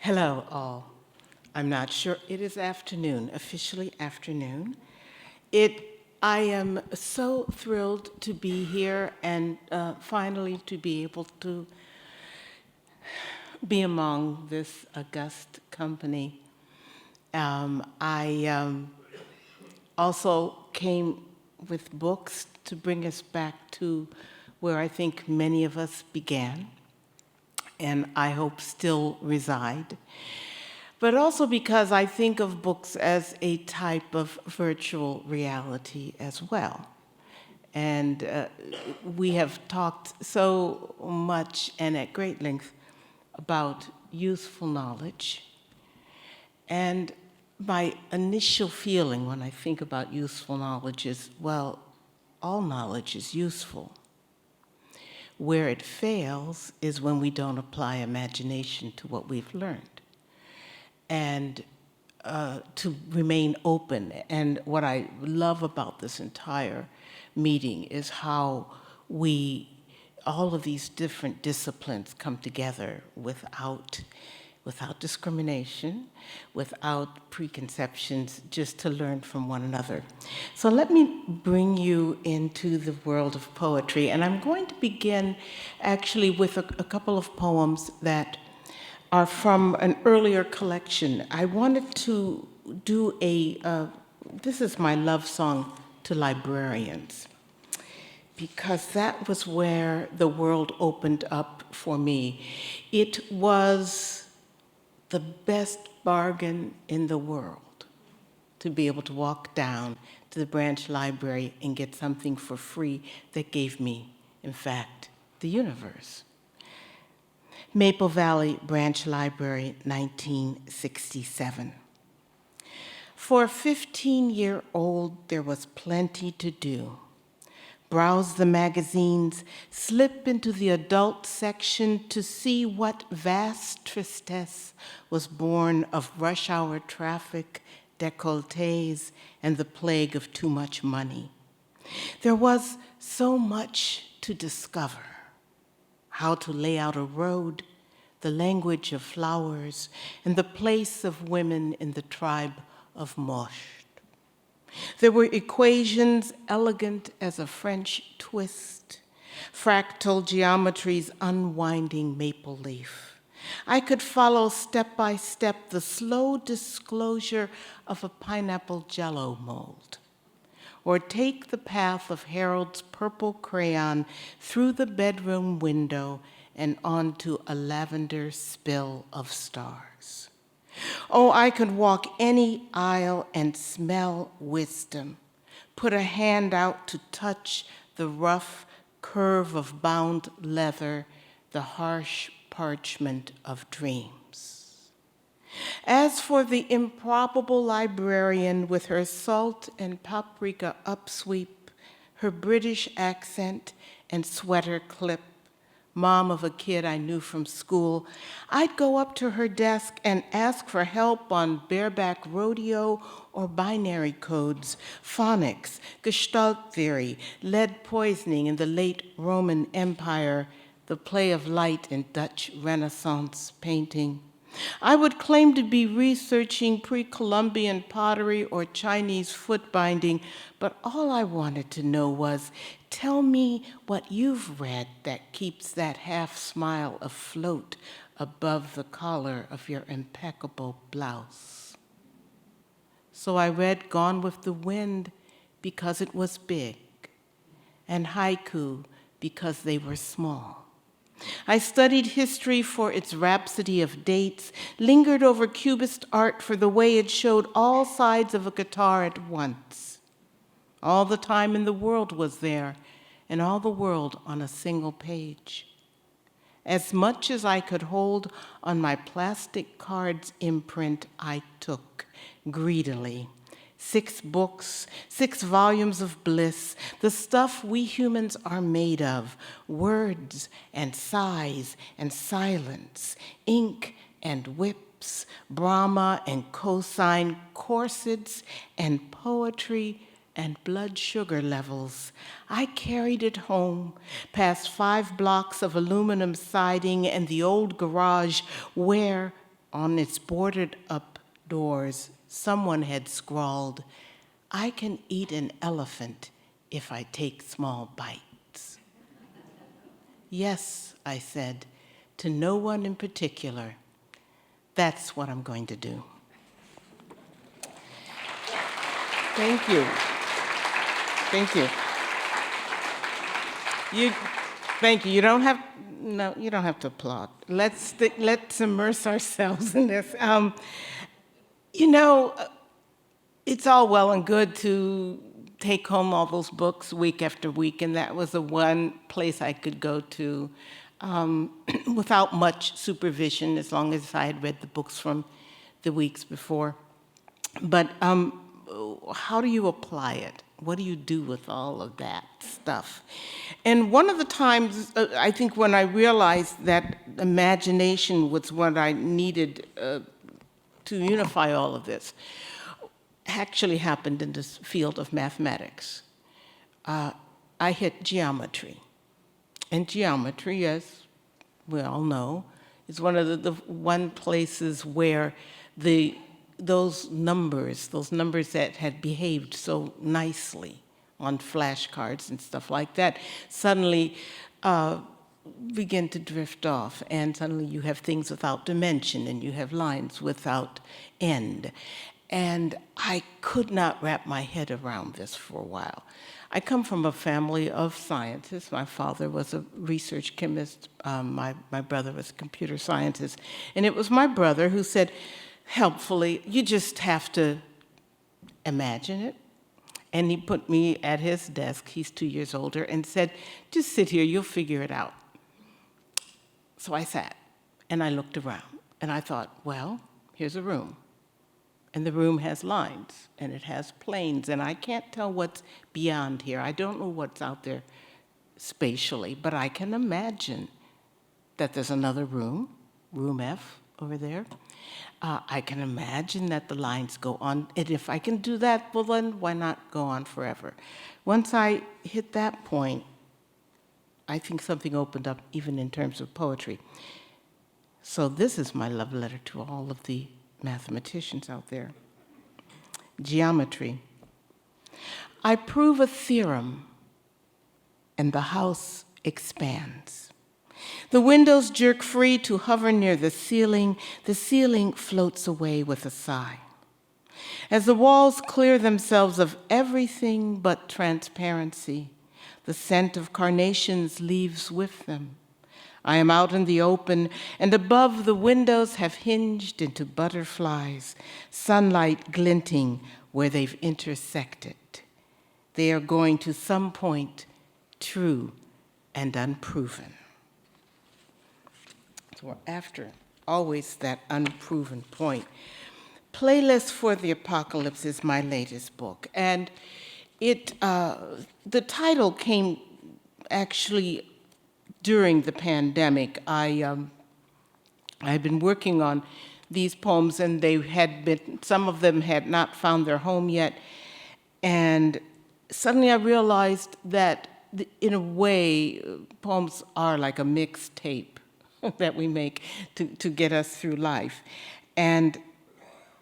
Hello, all. I'm not sure. It is afternoon, officially afternoon. I am so thrilled to be here and finally to be able to be among this august company. I also came with books to bring us back to where I think many of us began, and I hope still reside. But also because I think of books as a type of virtual reality as well. And we have talked so much and at great length about useful knowledge. And my initial feeling when I think about useful knowledge is, well, all knowledge is useful. Where it fails is when we don't apply imagination to what we've learned. And to remain open. And what I love about this entire meeting is how all of these different disciplines come together without discrimination, without preconceptions, just to learn from one another. So let me bring you into the world of poetry. And I'm going to begin actually with a couple of poems that are from an earlier collection. I wanted to do this is my love song to librarians, because that was where the world opened up for me. It was the best bargain in the world to be able to walk down to the branch library and get something for free that gave me, in fact, the universe. Maple Valley Branch Library, 1967. For a 15-year-old, there was plenty to do. Browse the magazines, slip into the adult section to see what vast tristesse was born of rush hour traffic, décolletés, and the plague of too much money. There was so much to discover. How to lay out a road, the language of flowers, and the place of women in the tribe of Mosht. There were equations elegant as a French twist, fractal geometry's unwinding maple leaf. I could follow step by step the slow disclosure of a pineapple jello mold, or take the path of Harold's purple crayon through the bedroom window and onto a lavender spill of stars. Oh, I could walk any aisle and smell wisdom, put a hand out to touch the rough curve of bound leather, the harsh parchment of dreams. As for the improbable librarian with her salt and paprika upsweep, her British accent and sweater clip, mom of a kid I knew from school, I'd go up to her desk and ask for help on bareback rodeo or binary codes, phonics, Gestalt theory, lead poisoning in the late Roman Empire, the play of light in Dutch Renaissance painting. I would claim to be researching pre-Columbian pottery or Chinese foot binding, but all I wanted to know was, tell me what you've read that keeps that half smile afloat above the collar of your impeccable blouse. So I read Gone with the Wind because it was big, and haiku because they were small. I studied history for its rhapsody of dates, lingered over Cubist art for the way it showed all sides of a guitar at once. All the time in the world was there, and all the world on a single page. As much as I could hold on my plastic card's imprint, I took greedily. 6 books, 6 volumes of bliss, the stuff we humans are made of, words and sighs and silence, ink and whips, Brahma and cosine, corsets and poetry and blood sugar levels. I carried it home, past 5 blocks of aluminum siding and the old garage where, on its boarded up doors, someone had scrawled, "I can eat an elephant if I take small bites." "Yes," I said, to no one in particular. "That's what I'm going to do." Thank you. Thank you. You, thank you. You don't have, no, you don't have to applaud. Let's immerse ourselves in this. You know, it's all well and good to take home all those books week after week, and that was the one place I could go to without much supervision, as long as I had read the books from the weeks before. But how do you apply it? What do you do with all of that stuff? And one of the times, I think when I realized that imagination was what I needed to unify all of this, actually happened in this field of mathematics. I hit geometry. And geometry, as we all know, is one of the one places where those numbers that had behaved so nicely on flashcards and stuff like that, suddenly begin to drift off, and suddenly you have things without dimension, and you have lines without end. And I could not wrap my head around this for a while. I come from a family of scientists. My father was a research chemist. My brother was a computer scientist. And it was my brother who said, helpfully, you just have to imagine it. And he put me at his desk, he's 2 years older, and said, just sit here, you'll figure it out. So I sat, and I looked around, and I thought, well, here's a room. And the room has lines, and it has planes, and I can't tell what's beyond here. I don't know what's out there spatially, but I can imagine that there's another room, room F over there. I can imagine that the lines go on, and if I can do that, well then why not go on forever? Once I hit that point, I think something opened up even in terms of poetry. So this is my love letter to all of the mathematicians out there. Geometry. I prove a theorem, and the house expands. The windows jerk free to hover near the ceiling floats away with a sigh. As the walls clear themselves of everything but transparency, the scent of carnations leaves with them. I am out in the open, and above the windows have hinged into butterflies, sunlight glinting where they've intersected. They are going to some point true and unproven. So we're after always that unproven point. Playlist for the Apocalypse is my latest book, and the title came actually during the pandemic. I've been working on these poems, and some of them had not found their home yet, and suddenly I realized that in a way, poems are like a mixtape that we make to get us through life. And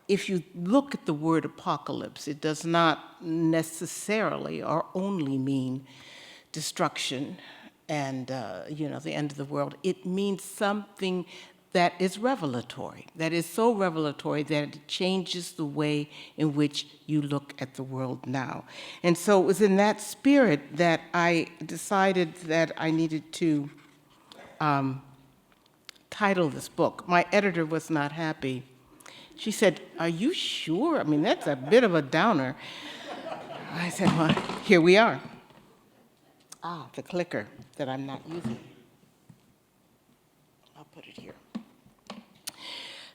if you look at the word apocalypse, it does not necessarily or only mean destruction and the end of the world. It means something that is revelatory, that is so revelatory that it changes the way in which you look at the world now. And so it was in that spirit that I decided that I needed to title this book. My editor was not happy. She said, "Are you sure? I mean, that's a bit of a downer." I said, well, here we are. The clicker that I'm not using. I'll put it here.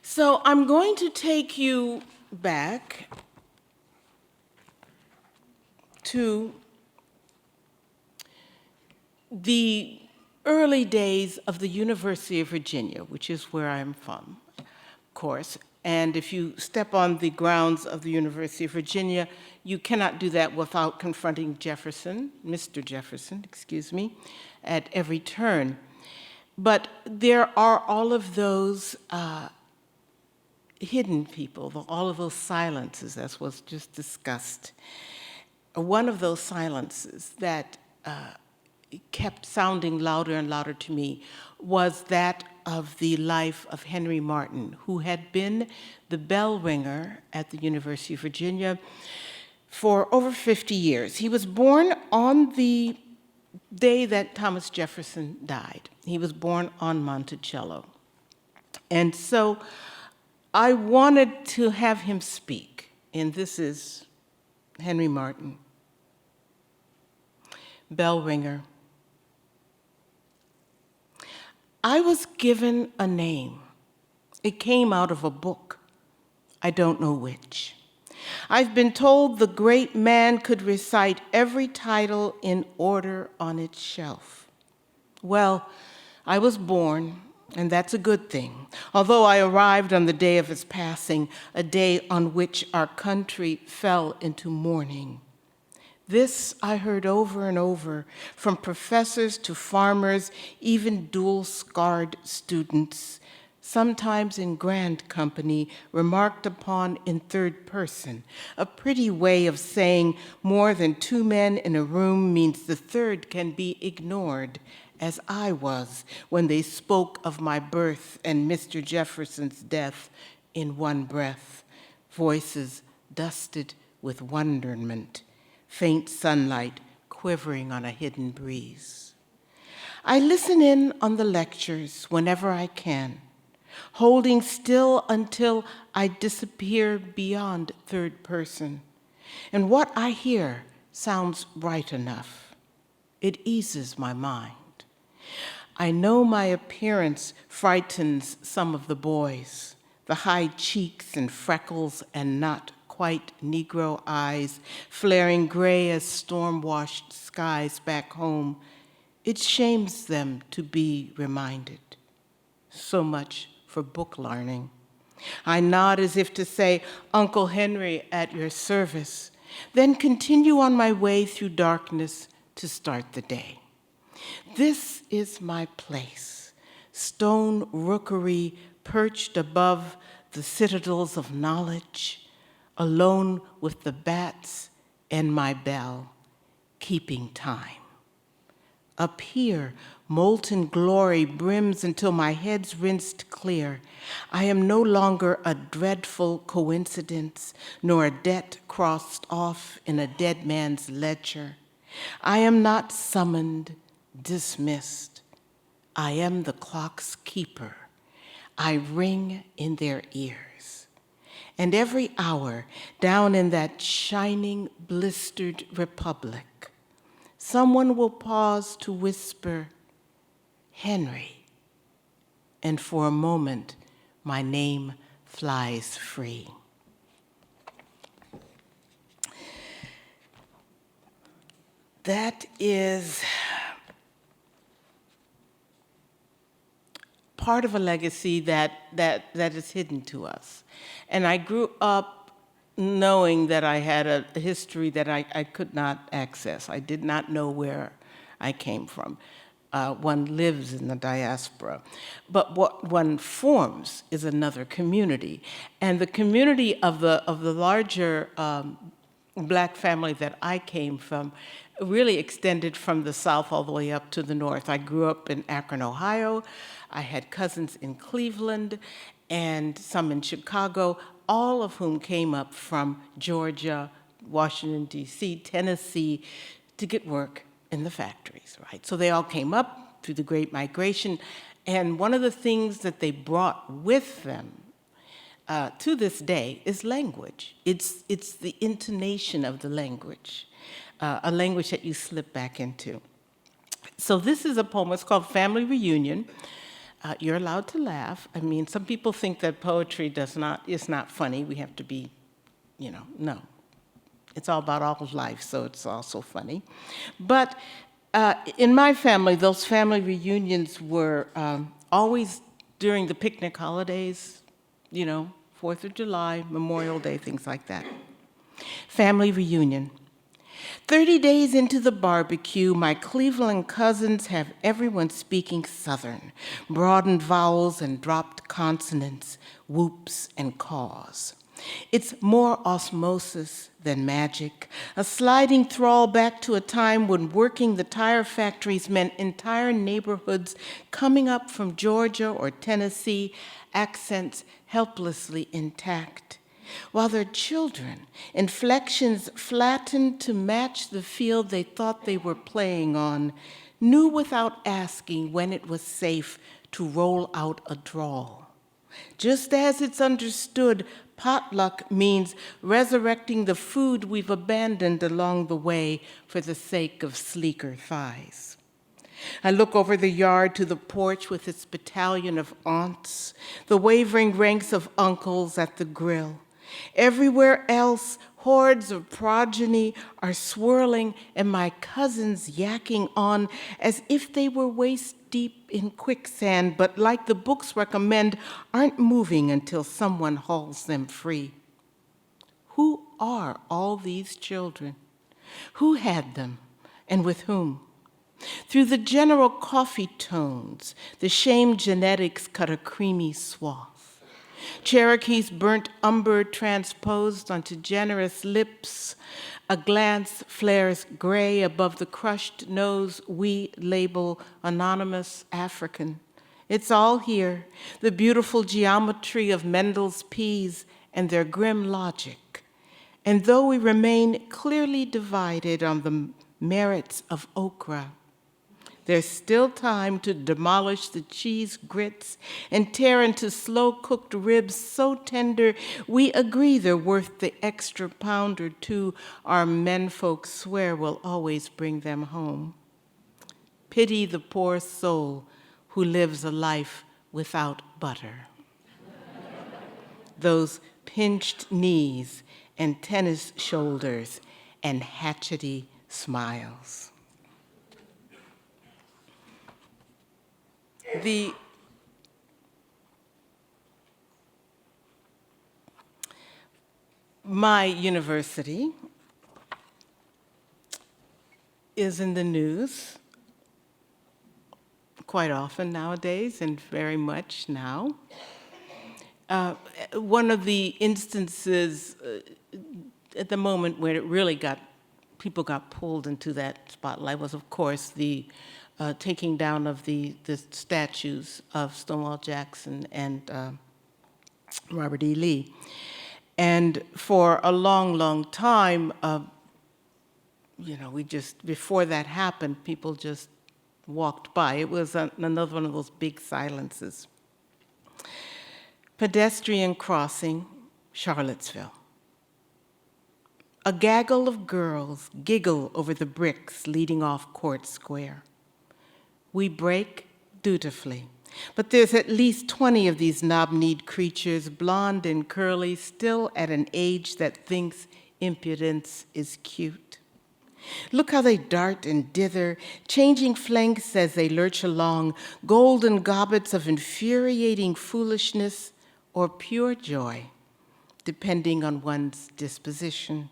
So I'm going to take you back to the early days of the University of Virginia, which is where I'm from, of course. And if you step on the grounds of the University of Virginia, you cannot do that without confronting Jefferson, Mr. Jefferson, excuse me, at every turn. But there are all of those hidden people, all of those silences, as was just discussed. One of those silences that kept sounding louder and louder to me was that of the life of Henry Martin, who had been the bell ringer at the University of Virginia for over 50 years. He was born on the day that Thomas Jefferson died. He was born on Monticello. And so I wanted to have him speak, and this is Henry Martin, bell ringer. I was given a name. It came out of a book. I don't know which. I've been told the great man could recite every title in order on its shelf. Well, I was born, and that's a good thing, although I arrived on the day of his passing, a day on which our country fell into mourning. This I heard over and over from professors to farmers, even dual-scarred students, sometimes in grand company, remarked upon in third person, a pretty way of saying more than two men in a room means the third can be ignored, as I was when they spoke of my birth and Mr. Jefferson's death in one breath, voices dusted with wonderment, faint sunlight quivering on a hidden breeze. I listen in on the lectures whenever I can, holding still until I disappear beyond third person. And what I hear sounds right enough. It eases my mind. I know my appearance frightens some of the boys, the high cheeks and freckles and not quite Negro eyes, flaring gray as storm-washed skies back home. It shames them to be reminded. So much for book learning. I nod as if to say, Uncle Henry, at your service, then continue on my way through darkness to start the day. This is my place, stone rookery perched above the citadels of knowledge, alone with the bats and my bell, keeping time. Up here, molten glory brims until my head's rinsed clear. I am no longer a dreadful coincidence, nor a debt crossed off in a dead man's ledger. I am not summoned, dismissed. I am the clock's keeper. I ring in their ears. And every hour, down in that shining, blistered republic, someone will pause to whisper, Henry, and for a moment, my name flies free. That is part of a legacy that is hidden to us. And I grew up knowing that I had a history that I could not access. I did not know where I came from. One lives in the diaspora. But what one forms is another community. And the community of the larger Black family that I came from really extended from the South all the way up to the North. I grew up in Akron, Ohio. I had cousins in Cleveland and some in Chicago, all of whom came up from Georgia, Washington, D.C., Tennessee, to get work in the factories, right? So they all came up through the Great Migration, and one of the things that they brought with them to this day is language. It's the intonation of the language, a language that you slip back into. So this is a poem. It's called Family Reunion. You're allowed to laugh. I mean, some people think that poetry is not funny. We have to be, no. It's all about all of life, so it's also funny. But in my family, those family reunions were always during the picnic holidays, 4th of July, Memorial Day, things like that. Family reunion. 30 days into the barbecue, my Cleveland cousins have everyone speaking Southern, broadened vowels and dropped consonants, whoops and caws. It's more osmosis than magic, a sliding thrall back to a time when working the tire factories meant entire neighborhoods coming up from Georgia or Tennessee, accents helplessly intact, while their children, inflections flattened to match the field they thought they were playing on, knew without asking when it was safe to roll out a drawl. Just as it's understood, potluck means resurrecting the food we've abandoned along the way for the sake of sleeker thighs. I look over the yard to the porch with its battalion of aunts, the wavering ranks of uncles at the grill. Everywhere else, hordes of progeny are swirling and my cousins yakking on as if they were waist deep in quicksand, but like the books recommend, aren't moving until someone hauls them free. Who are all these children? Who had them, and with whom? Through the general coffee tones, the shame genetics cut a creamy swath. Cherokee's burnt umber transposed onto generous lips. A glance flares gray above the crushed nose we label anonymous African. It's all here, the beautiful geometry of Mendel's peas and their grim logic. And though we remain clearly divided on the merits of okra, there's still time to demolish the cheese grits and tear into slow-cooked ribs so tender we agree they're worth the extra pound or two our menfolk swear will always bring them home. Pity the poor soul who lives a life without butter. Those pinched knees and tennis shoulders and hatchety smiles. My university is in the news quite often nowadays, and very much now. One of the instances at the moment where it really people got pulled into that spotlight was, of course, the taking down of the statues of Stonewall Jackson and Robert E. Lee. And for a long, long time, before that happened, people just walked by. It was another one of those big silences. Pedestrian crossing, Charlottesville. A gaggle of girls giggle over the bricks leading off Court Square. We break dutifully, but there's at least 20 of these knob-kneed creatures, blonde and curly, still at an age that thinks impudence is cute. Look how they dart and dither, changing flanks as they lurch along, golden gobbets of infuriating foolishness or pure joy, depending on one's disposition.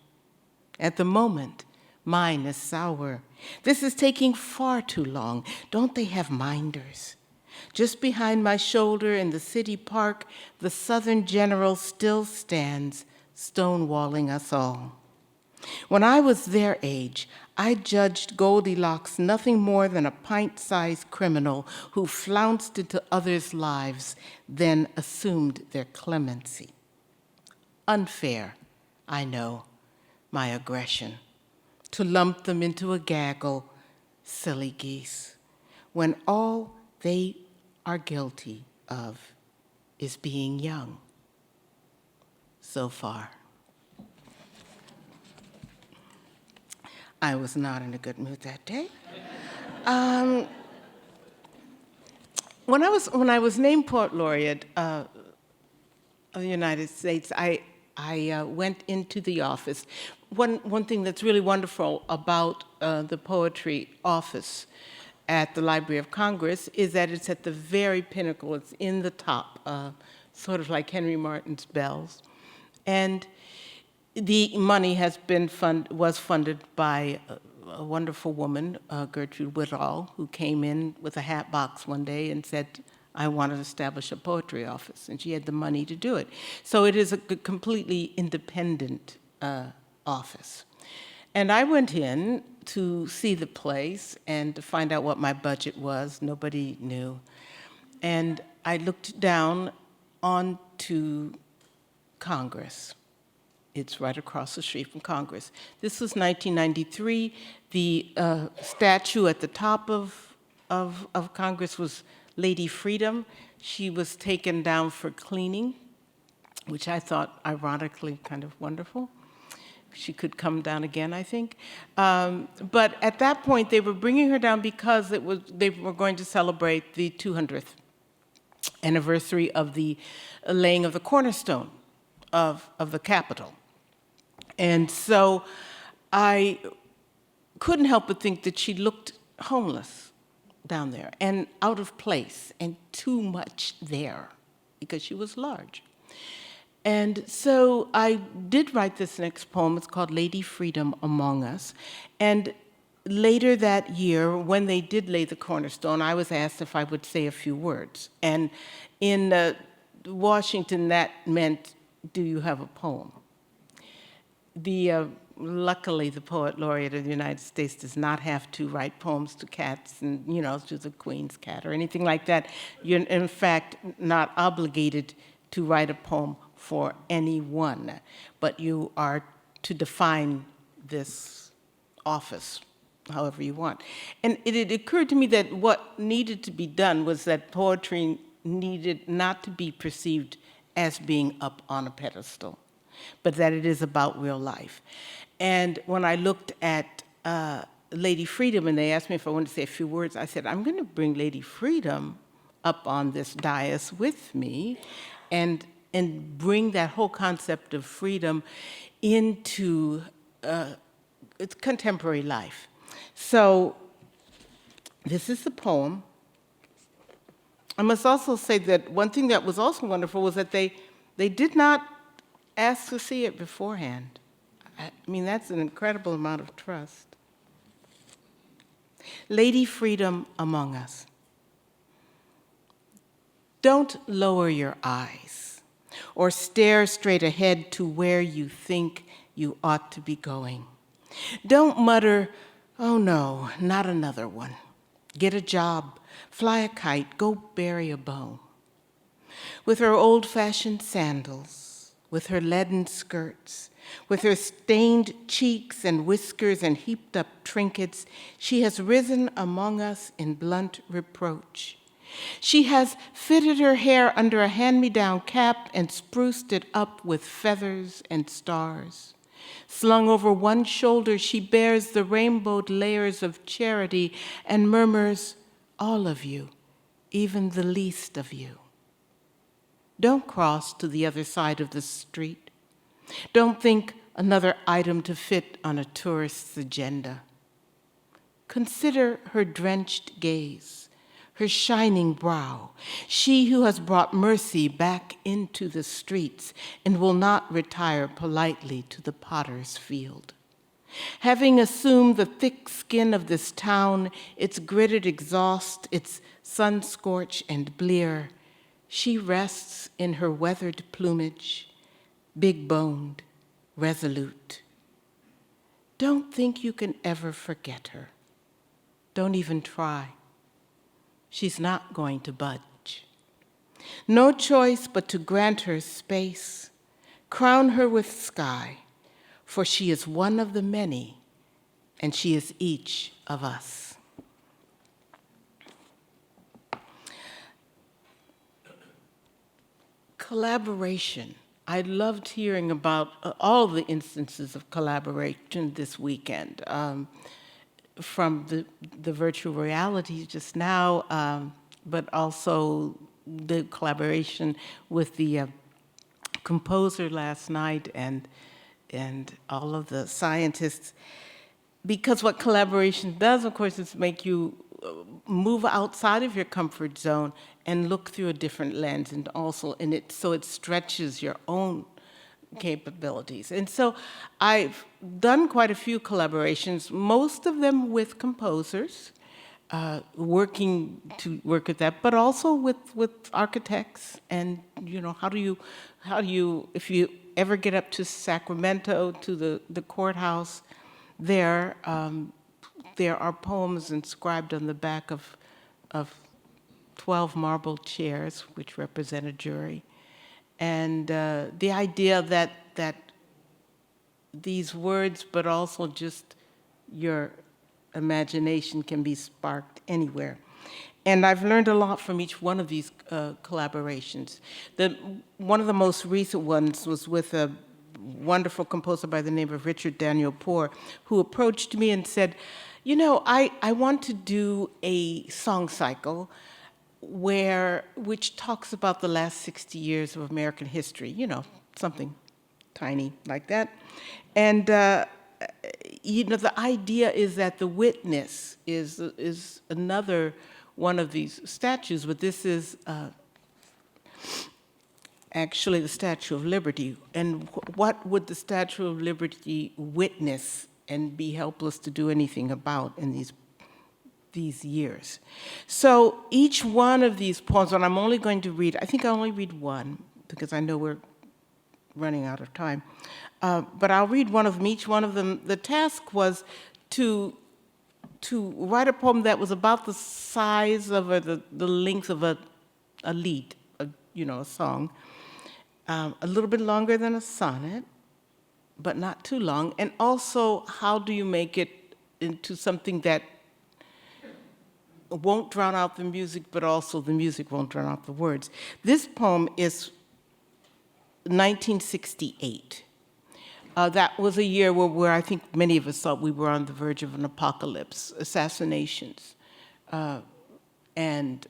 At the moment, mine is sour. This is taking far too long. Don't they have minders? Just behind my shoulder in the city park, the Southern General still stands, stonewalling us all. When I was their age, I judged Goldilocks nothing more than a pint-sized criminal who flounced into others' lives, then assumed their clemency. Unfair, I know, my aggression, to lump them into a gaggle, silly geese, when all they are guilty of is being young. So far. I was not in a good mood that day. When I was named Poet Laureate of the United States, I went into the office. One thing that's really wonderful about the poetry office at the Library of Congress is that it's at the very pinnacle. It's in the top, sort of like Henry Martin's bells. And The money was funded by a wonderful woman, Gertrude Woodall, who came in with a hat box one day and said, I want to establish a poetry office, and she had the money to do it. So it is a completely independent office. And I went in to see the place and to find out what my budget was. Nobody knew. And I looked down onto Congress. It's right across the street from Congress. This was 1993. The statue at the top of Congress was Lady Freedom. She was taken down for cleaning, which I thought ironically kind of wonderful. She could come down again, I think. But at that point, they were bringing her down because they were going to celebrate the 200th anniversary of the laying of the cornerstone of the Capitol. And so I couldn't help but think that she looked homeless down there and out of place and too much there because she was large. And so I did write this next poem. It's called Lady Freedom Among Us. And later that year, when they did lay the cornerstone, I was asked if I would say a few words. And in Washington, that meant, do you have a poem? Luckily, the poet laureate of the United States does not have to write poems to cats and, to the Queen's cat or anything like that. You're, in fact, not obligated to write a poem for anyone, but you are to define this office however you want. And it occurred to me that what needed to be done was that poetry needed not to be perceived as being up on a pedestal, but that it is about real life. And when I looked at Lady Freedom and they asked me if I wanted to say a few words, I said, I'm going to bring Lady Freedom up on this dais with me and bring that whole concept of freedom into its contemporary life. So this is the poem. I must also say that one thing that was also wonderful was that they did not ask to see it beforehand. I mean, that's an incredible amount of trust. Lady Freedom Among Us. Don't lower your eyes or stare straight ahead to where you think you ought to be going. Don't mutter, oh no, not another one. Get a job, fly a kite, go bury a bone. With her old-fashioned sandals, with her leaden skirts, with her stained cheeks and whiskers and heaped-up trinkets, she has risen among us in blunt reproach. She has fitted her hair under a hand-me-down cap and spruced it up with feathers and stars. Slung over one shoulder, she bears the rainbowed layers of charity and murmurs, all of you, even the least of you. Don't cross to the other side of the street. Don't think another item to fit on a tourist's agenda. Consider her drenched gaze, her shining brow, she who has brought mercy back into the streets and will not retire politely to the potter's field. Having assumed the thick skin of this town, its gritted exhaust, its sun-scorch and blear, she rests in her weathered plumage, big-boned, resolute. Don't think you can ever forget her. Don't even try. She's not going to budge. No choice but to grant her space, crown her with sky, for she is one of the many, and she is each of us. Collaboration. I loved hearing about all the instances of collaboration this weekend, from the virtual reality just now, but also the collaboration with the composer last night and all of the scientists. Because what collaboration does, of course, is make you move outside of your comfort zone and look through a different lens, and also so it stretches your own capabilities. And so I've done quite a few collaborations, most of them with composers, working to work with that, but also with architects. And how do you, if you ever get up to Sacramento, to the courthouse, there are poems inscribed on the back of 12 marble chairs, which represent a jury. And the idea that these words, but also just your imagination, can be sparked anywhere. And I've learned a lot from each one of these collaborations. One of the most recent ones was with a wonderful composer by the name of Richard Daniel Poor, who approached me and said, I want to do a song cycle which talks about the last 60 years of American history, something tiny like that. And the idea is that the witness is another one of these statues, but this is actually the Statue of Liberty. And what would the Statue of Liberty witness and be helpless to do anything about in these years? So each one of these poems, and I'm only going to read, I think I'll only read one, because I know we're running out of time. But I'll read one of them. Each one of them, the task was to write a poem that was about the size of the length of a lied, a song, a little bit longer than a sonnet, but not too long. And also, how do you make it into something that won't drown out the music, but also the music won't drown out the words? This poem is 1968. That was a year where I think many of us thought we were on the verge of an apocalypse, assassinations, and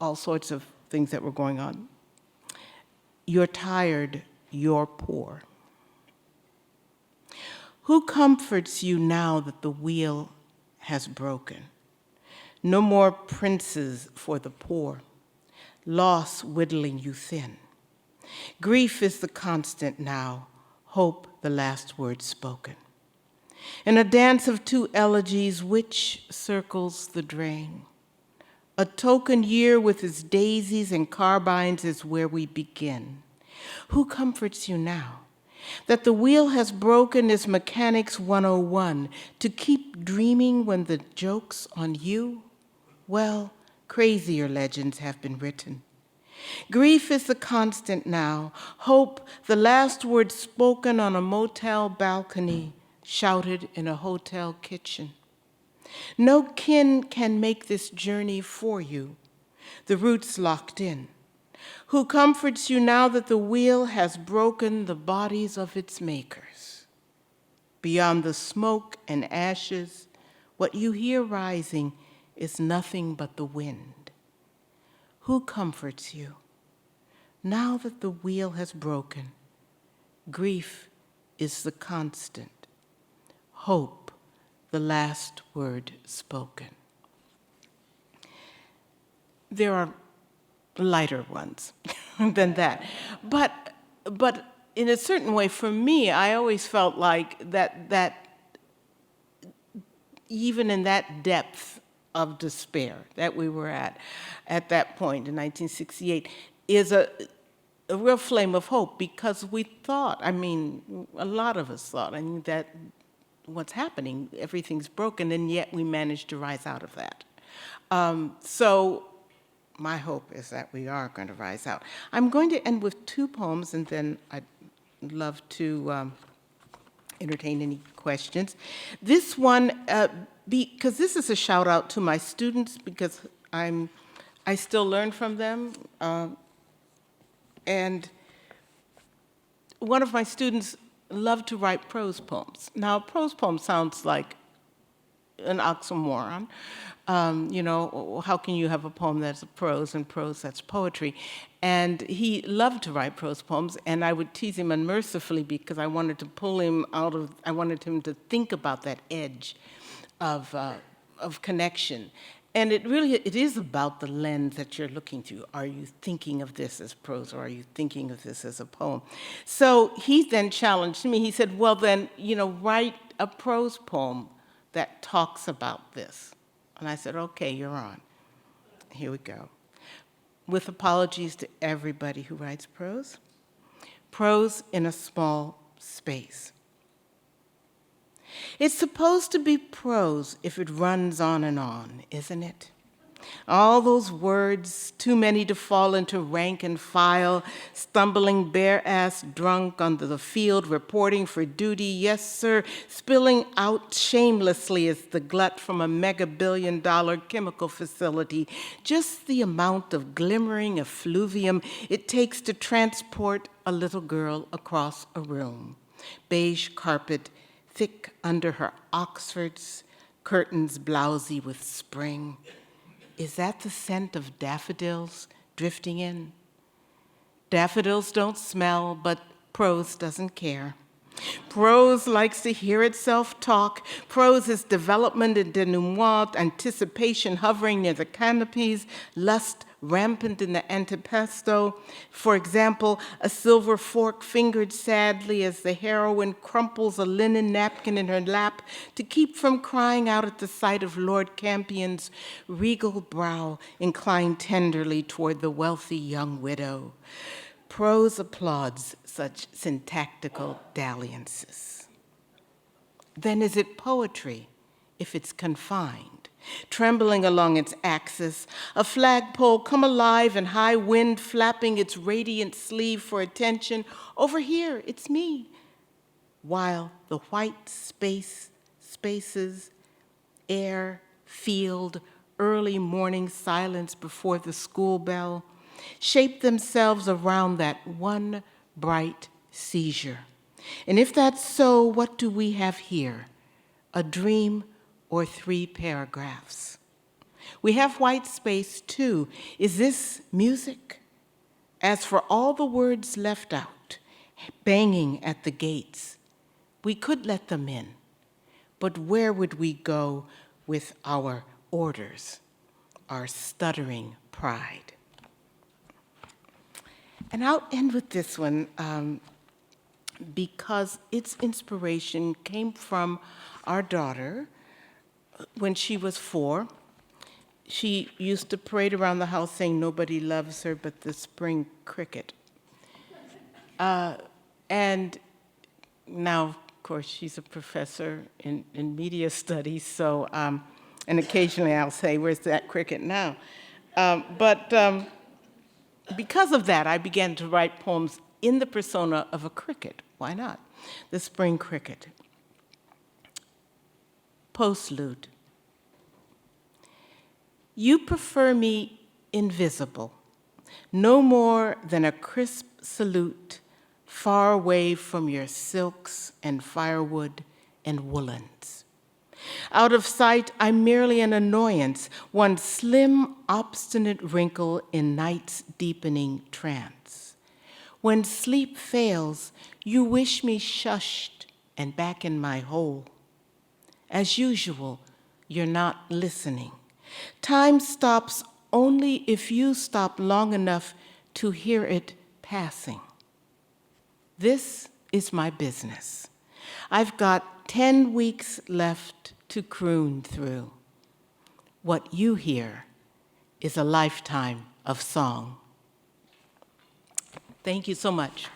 all sorts of things that were going on. You're tired, you're poor. Who comforts you now that the wheel has broken? No more princes for the poor, loss whittling you thin. Grief is the constant now, hope the last word spoken. In a dance of two elegies, which circles the drain? A token year with its daisies and carbines is where we begin. Who comforts you now? That the wheel has broken is Mechanics 101. To keep dreaming when the joke's on you? Well, crazier legends have been written. Grief is the constant now. Hope, the last word spoken on a motel balcony, shouted in a hotel kitchen. No kin can make this journey for you. The root's locked in. Who comforts you now that the wheel has broken the bodies of its makers? Beyond the smoke and ashes, what you hear rising is nothing but the wind. Who comforts you? Now that the wheel has broken, grief is the constant, hope the last word spoken. There are lighter ones than that. But in a certain way, for me, I always felt like that even in that depth of despair that we were at that point in 1968 is a real flame of hope, because we thought, a lot of us thought, that what's happening, everything's broken, and yet we managed to rise out of that. So my hope is that we are going to rise out. I'm going to end with two poems, and then I'd love to entertain any questions. This one, because this is a shout out to my students, because I still learn from them. And one of my students loved to write prose poems. Now, a prose poem sounds like an oxymoron. How can you have a poem that's prose and prose that's poetry? And he loved to write prose poems, and I would tease him unmercifully because I wanted to pull him I wanted him to think about that edge of connection. And it is about the lens that you're looking through. Are you thinking of this as prose, or are you thinking of this as a poem? So he then challenged me. He said, well, then, write a prose poem that talks about this. And I said, okay, you're on. Here we go. With apologies to everybody who writes prose. Prose in a small space. It's supposed to be prose if it runs on and on, isn't it? All those words, too many to fall into rank and file, stumbling bare-ass drunk onto the field, reporting for duty, yes, sir, spilling out shamelessly as the glut from a mega-billion-dollar chemical facility, just the amount of glimmering effluvium it takes to transport a little girl across a room. Beige carpet, thick under her Oxfords, curtains blousy with spring. Is that the scent of daffodils drifting in? Daffodils don't smell, but prose doesn't care. Prose likes to hear itself talk. Prose is development and denouement, anticipation hovering near the canopies, lust rampant in the antipasto. For example, a silver fork fingered sadly as the heroine crumples a linen napkin in her lap to keep from crying out at the sight of Lord Campion's regal brow inclined tenderly toward the wealthy young widow. Prose applauds such syntactical dalliances. Then is it poetry if it's confined? Trembling along its axis, a flagpole come alive in high wind, flapping its radiant sleeve for attention. Over here, it's me. While the white spaces, air, field, early morning silence before the school bell, shape themselves around that one bright seizure. And if that's so, what do we have here? A dream or 3 paragraphs? We have white space too. Is this music? As for all the words left out, banging at the gates, we could let them in, but where would we go with our orders, our stuttering pride? And I'll end with this one because its inspiration came from our daughter when she was 4. She used to parade around the house saying nobody loves her but the spring cricket. And now, of course, she's a professor in media studies, so, and occasionally I'll say, where's that cricket now? Because of that, I began to write poems in the persona of a cricket. Why not? The spring cricket. Postlude. You prefer me invisible, no more than a crisp salute, far away from your silks and firewood and woolens. Out of sight, I'm merely an annoyance, one slim, obstinate wrinkle in night's deepening trance. When sleep fails, you wish me shushed and back in my hole. As usual, you're not listening. Time stops only if you stop long enough to hear it passing. This is my business. I've got 10 weeks left to croon through. What you hear is a lifetime of song. Thank you so much.